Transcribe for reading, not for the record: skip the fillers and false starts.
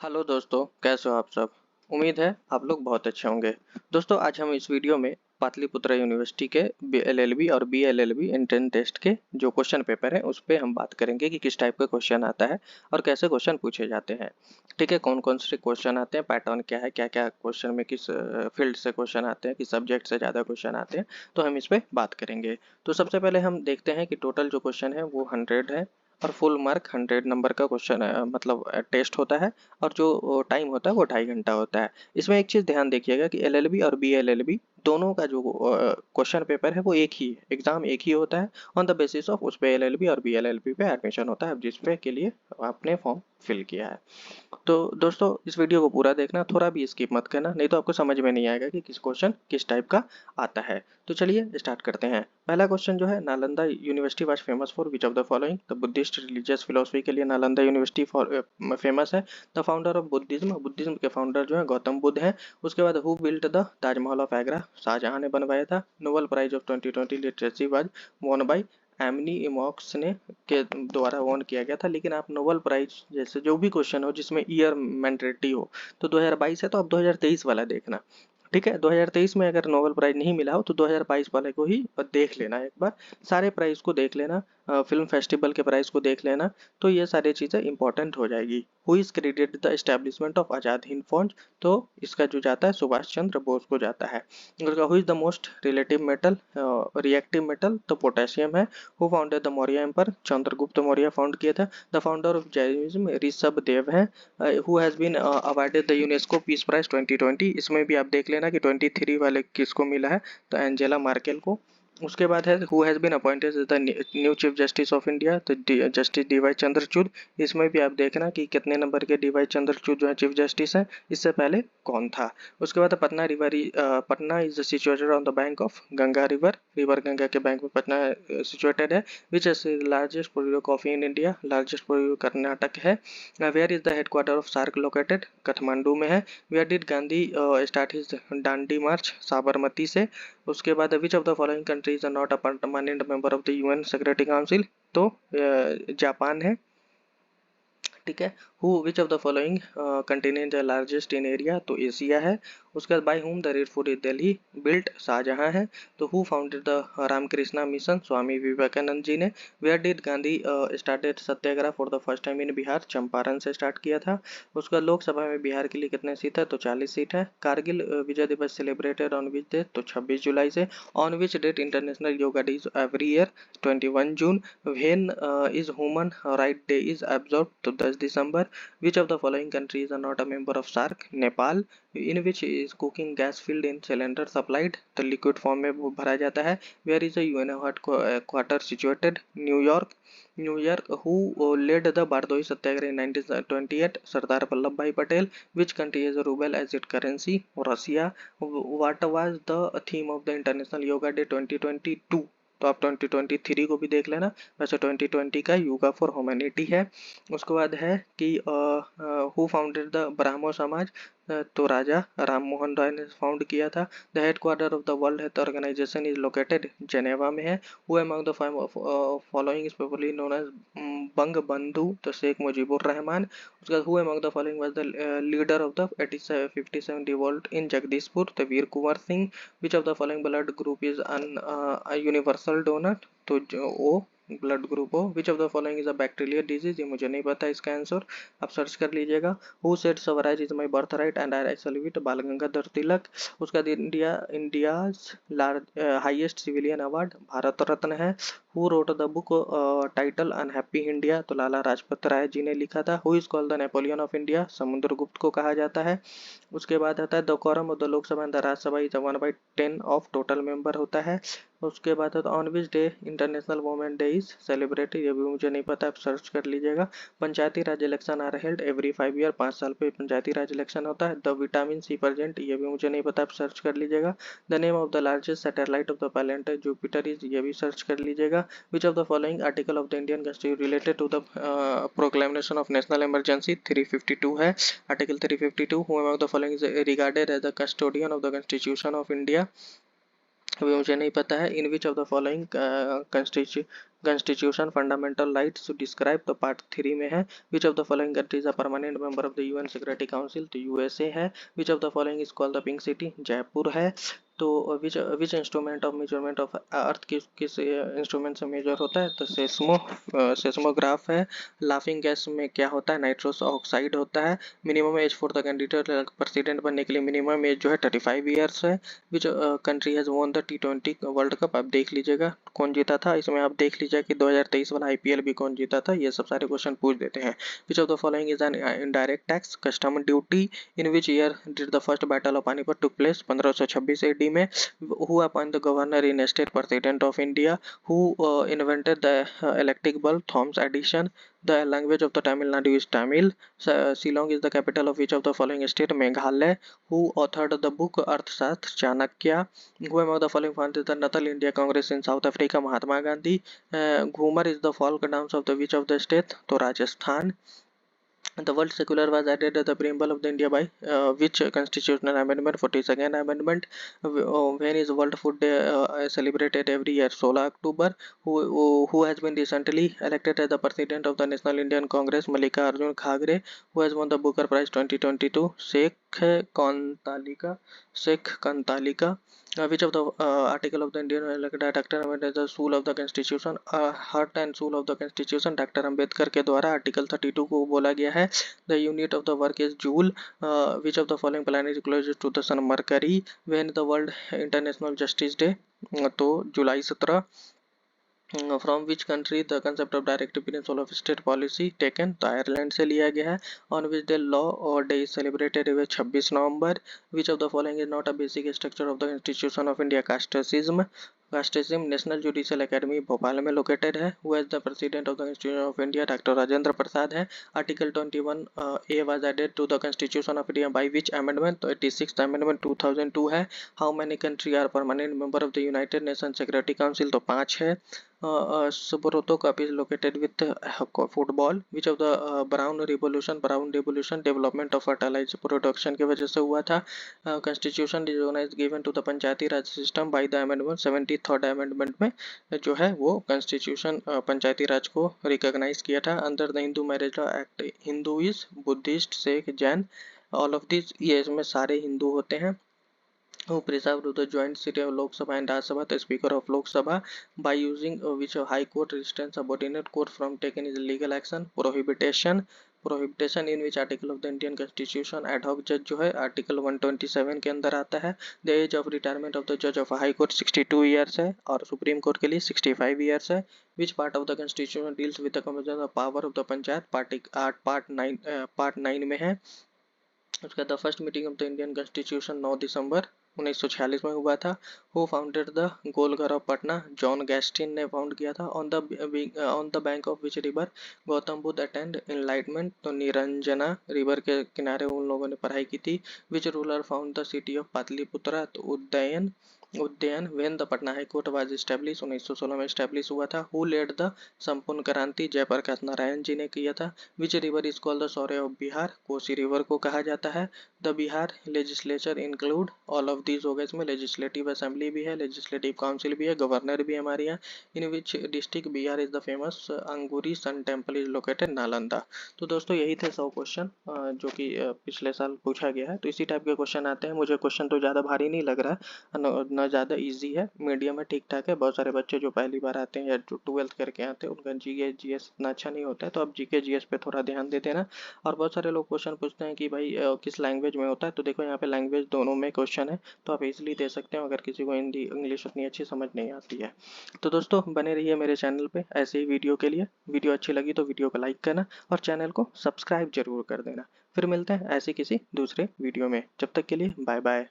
Hello दोस्तों, कैसे हो आप सब। उम्मीद है आप लोग बहुत अच्छे होंगे। दोस्तों, आज हम इस वीडियो में पाटलिपुत्र यूनिवर्सिटी के एलएलबी और बीएलएलबी एंट्रेंस टेस्ट के जो क्वेश्चन पेपर है उस पर हम बात करेंगे कि किस टाइप का क्वेश्चन आता है और कैसे क्वेश्चन पूछे जाते हैं। ठीक है, कौन कौन से क्वेश्चन आते हैं, पैटर्न क्या है, क्या क्या क्वेश्चन में किस फील्ड से क्वेश्चन आते हैं, किस सब्जेक्ट से ज़्यादा क्वेश्चन आते हैं, तो हम इस पर बात करेंगे। तो सबसे पहले हम देखते हैं कि टोटल जो क्वेश्चन है वो 100 है और फुल मार्क 100 नंबर का क्वेश्चन मतलब टेस्ट होता है। और जो टाइम होता है वो 2.5 घंटा होता है। इसमें एक चीज़ ध्यान देखिएगा कि एलएलबी और बीएलएलबी दोनों का जो क्वेश्चन पेपर है वो एक ही एग्जाम एक ही होता है। ऑन द बेसिस ऑफ उस पे एलएलबी और बीएलएलबी पे एडमिशन होता है जिस पे के लिए आपने फॉर्म फिल किया है। तो दोस्तों, इस वीडियो को पूरा देखना, थोड़ा भी स्किप मत करना, नहीं तो आपको समझ में नहीं आएगा कि किस क्वेश्चन किस टाइप का आता है। तो चलिए स्टार्ट करते हैं। पहला क्वेश्चन जो है, Nalanda university was famous for which of the following. The Buddhist religious philosophy के लिए नालंदा यूनिवर्सिटी फेमस है। The founder of Buddhism, Buddhism के फाउंडर जो है गौतम बुद्ध हैं। उसके बाद who built the Taj Mahal of Agra, Shah Jahan ने बनवाया था। Nobel prize of 2020 literature was won by एमनी इमॉक्स ने के द्वारा वॉन किया गया था। लेकिन आप नोबेल प्राइज जैसे जो भी क्वेश्चन हो जिसमें ईयर मैंडेटरी हो, तो 2022 है तो आप 2023 वाला देखना। ठीक है, 2023 में अगर नोबेल प्राइज नहीं मिला हो तो 2022 वाले को ही देख लेना एक बार। सारे प्राइज को देख लेना, फिल्म फेस्टिवल के प्राइज को देख लेना, तो ये सारी चीज़ें इंपॉर्टेंट हो जाएगी। Who is credited the establishment of Azad Hind Fauj, तो इसका जो जाता है सुभाष चंद्र बोस को जाता है। Who is the most relative metal reactive metal, तो पोटेशियम है। Who founded the Maurya empire, Chandragupta Maurya found किया था। The founder of Jainism Rishabh Dev है। Who has been awarded the UNESCO peace prize 2020, इसमें भी आप देख लेना कि 23 वाले किसको मिला है, तो एंजेला मार्केल को। उसके बाद है who has been appointed the new chief justice of India, तो जस्टिस डीवाई चंद्रचूड़। इसमें भी आप देखना कि कितने नंबर के डीवाई चंद्रचूड़ जो है चीफ जस्टिस हैं, इससे पहले कौन था। उसके बाद Patna river, Patna is situated on the bank of Ganga river, river Ganga के बैंक में पटना सिचुएटेड है। Which is largest producer coffee in India, largest producer Karnataka है। Where is the headquarter of SAARC located, Kathmandu में है। Where did Gandhi start his Dandi march, Sabarmati से। उसके बाद which of the following countries are not a permanent member of the UN security council, तो Japan है। ठीक है, who which of the following continent है लार्जेस्ट इन एरिया, तो एशिया है। उसके बाद by whom the red fort is Delhi built, Shah Jahan है। तो who founded the Ramakrishna mission, Swami Vivekananda ji ने। Where did Gandhi started satyagraha for the first time in Bihar, Champaran से स्टार्ट किया था। उसका लोकसभा में बिहार के लिए कितने सीट है, तो 40 सीट है। कारगिल विजय दिवस सेलिब्रेटेड ऑन विच डे, तो 26 जुलाई से। On which date international yoga day is every year, 21 जून। When is human right day is observe, तो 10 दिसंबर। Which of the following countries are not a member of SAARC, Nepal. In which is cooking gas field in cylinder supplied, तो liquid form में वो भरा जाता है। Where is the UN quarter situated, New York. New York. Who led the Bardoli satyagraha in 1928, Sardar Vallabh भाई Patel. Which country is rouble as it currency, Russia. What was the theme of the international yoga day 2022, तो आप 2023 को भी देख लेना। वैसे 2020 का योगा फॉर ह्यूमैनिटी है। उसके बाद है कि हु फाउंडेड द ब्राह्मो समाज, तो राजा राम मोहन राय ने फाउंड किया था। The headquarter of the world health organization is located Geneva में है। Who among the following is popularly known as Bangabandhu, तो शेख मुजीबुर रहमान। उसके बाद who among the following was the leader of the 57 revolt in Jagdishpur, तो Veer Kunwar Singh. Which of the following blood group is an universal donor, तो O blood group हो। Which of the following is a bacterial disease, ये मुझे नहीं पता इसका answer, आप search कर लीजिएगा। Who said swaraj is my birth right and I salute, Bal Gangadhar Tilak. उसका India's highest civilian award Bharat Ratna है। Who wrote the book title unhappy India, तो लाला लाजपत राय जी ने लिखा था। Who is called the Napoleon of India, Samudragupta को कहा जाता है। उसके बाद आता है the quorum of the Lok Sabha and the Rajya Sabha is 1/10 of total member होता है। उसके बाद on which day international women day is celebrated, ये भी मुझे नहीं पता, आप सर्च कर लीजिएगा। Panchayati raj election are held every 5 year, 5 साल पे पंचायती राज इलेक्शन होता है। द विटामिन सी प्रेजेंट, ये भी मुझे नहीं पता, आप सर्च कर लीजिएगा। The name of the largest satellite of the planet Jupiter is, ये भी सर्च कर लीजिएगा। Which of the following article of the Indian constitution related to the proclamation of national emergency, 352 है, article 352। Who among the following is regarded as the custodian of the constitution of India, अभी मुझे नहीं पता है। In which of the following constitution fundamental rights describe तो part 3 में है। Which of the following countries are permanent member of the UN security council, तो USA है। Which of the following is called the pink city, Jaipur है। तो which instrument of measurement of earth किस instrument से major होता है, तो seismograph है। लाफिंग गैस में क्या होता है, नाइट्रोस ऑक्साइड होता है। Minimum age for the candidate president बनने के लिए मिनिमम एज जो है 35 ईयर्स है। Which country has won the T20 world cup, आप देख लीजिएगा कौन जीता था। इसमें आप देख लीजिए कि 2023 वाला IPL भी कौन जीता था, ये सब सारे क्वेश्चन पूछ देते हैं। Which of the following is an indirect tax, custom duty. In which year did the first battle of Panipat took place, 1526 AD में। Who appoint the governor in state president of India, who invented the electric bulb, Thomas Edison. The language of the Tamil Nadu is Tamil. Shillong is the capital of which of the following state, Meghalaya. Who authored the book Arthashastra, Chanakya. Who among the following founded the Natal India Congress in South Africa, Mahatma Gandhi. Ghumar is the folk dance of the which of the state, to Rajasthan. The word secular was added at the preamble of the India by which constitutional amendment, 42nd amendment. When is World Food Day celebrated every year, 16 October. Who has been recently elected as the president of the National Indian Congress, Malika Arjun Khagre. Who has won the Booker Prize 2022, Sheikh Kantalika. Which of the article of the Indian Dr. Ambedkar soul of the Constitution, heart and soul of the Constitution, Dr. Ambedkar के द्वारा article 32 को बोला गया है। The unit of the work is joule. Which of the following planet is closest to the sun, Mercury. When the World International Justice Day, तो जुलाई 17। From which country the concept of direct principle of state policy taken, तो Ireland से लिया गया है। On which day law और day is celebrated हुए 26 नवंबर। Which of the following is not a basic structure of the institution of India, casteism. National judicial academy Bhopal में located है। Who as the president of the institution of India, doctor Rajendra Prasad है। Article 21A was added to the constitution of India by which amendment, तो 86th amendment 2002 है। How many country are permanent member of the united nation security council, तो 5 है। Subroto Cup is located with football. Which of the brown revolution development of fertilizer production की वजह से हुआ था। Constitution recognized given to the Panchayati Raj system by the amendment 73rd amendment में जो है वो constitution पंचायती राज को रिकॉग्नाइज किया था। Under the Hindu marriage law act, Hindu is Buddhist Sikh Jain all of this, ये इसमें सारे हिंदू होते हैं। Who preserved the joint city of Lok Sabha and Rajya Sabha, the Speaker of Lok Sabha, by using which High Court restrains subordinate court from taking is legal action, prohibition in which article of the Indian Constitution ad hoc judge जो है article 127 के अंदर आता है। The age of retirement of the जज of high court 62 years है और supreme court के लिए 65 ईयर्स है। Which part of the constitution deals with the compulsion of power of the panchayat, part 9 में है। उसका the first meeting of the Indian constitution 9 दिसंबर 1946 में हुआ था। Who founded the Golghar of Patna, John Garstin ने फाउंड किया था। On the bank of which river Gautam Buddha attend enlightenment, तो निरंजना रिवर के किनारे उन लोगों ने पढ़ाई की थी। Which ruler found the city of Pataliputra, तो Udayin when the Patna high court was establish, 1916 में एस्टैब्लिश हुआ था। हु लेड द संपूर्ण क्रांति, जयप्रकाश नारायण जी ने किया था। Which river is called the Shaurya of Bihar, Kosi river को कहा जाता है। The Bihar legislature include all of these हो गए, इसमें लेजिस्लेटिव असेंबली भी है, लेजिस्लेटिव काउंसिल भी है, गवर्नर भी हमारे यहाँ। In which district Bihar is the famous अंगूरी sun temple is located, Nalanda. तो दोस्तों यही थे 100 क्वेश्चन जो कि पिछले साल पूछा गया है। तो इसी टाइप के क्वेश्चन आते हैं। मुझे क्वेश्चन तो ज़्यादा भारी नहीं लग रहा है, न ज़्यादा इजी है, मीडियम है, ठीक ठाक है। बहुत सारे बच्चे जो पहली बार आते हैं या जो 12th करके आते हैं उनका GS इतना अच्छा नहीं होता है, तो आप GK GS पे थोड़ा ध्यान दे देना। और बहुत सारे लोग क्वेश्चन पूछते हैं कि भाई किस लैंग्वेज में होता है, तो देखो यहाँ पे लैंग्वेज दोनों में क्वेश्चन है, तो आप इजीली दे सकते हो अगर किसी को हिंदी इंग्लिश उतनी अच्छी समझ नहीं आती है। तो दोस्तों बने रहिए मेरे चैनल पे ऐसे ही वीडियो के लिए। वीडियो अच्छी लगी तो वीडियो को लाइक करना और चैनल को सब्सक्राइब जरूर कर देना। फिर मिलते हैं ऐसे किसी दूसरे वीडियो में, जब तक के लिए बाय बाय।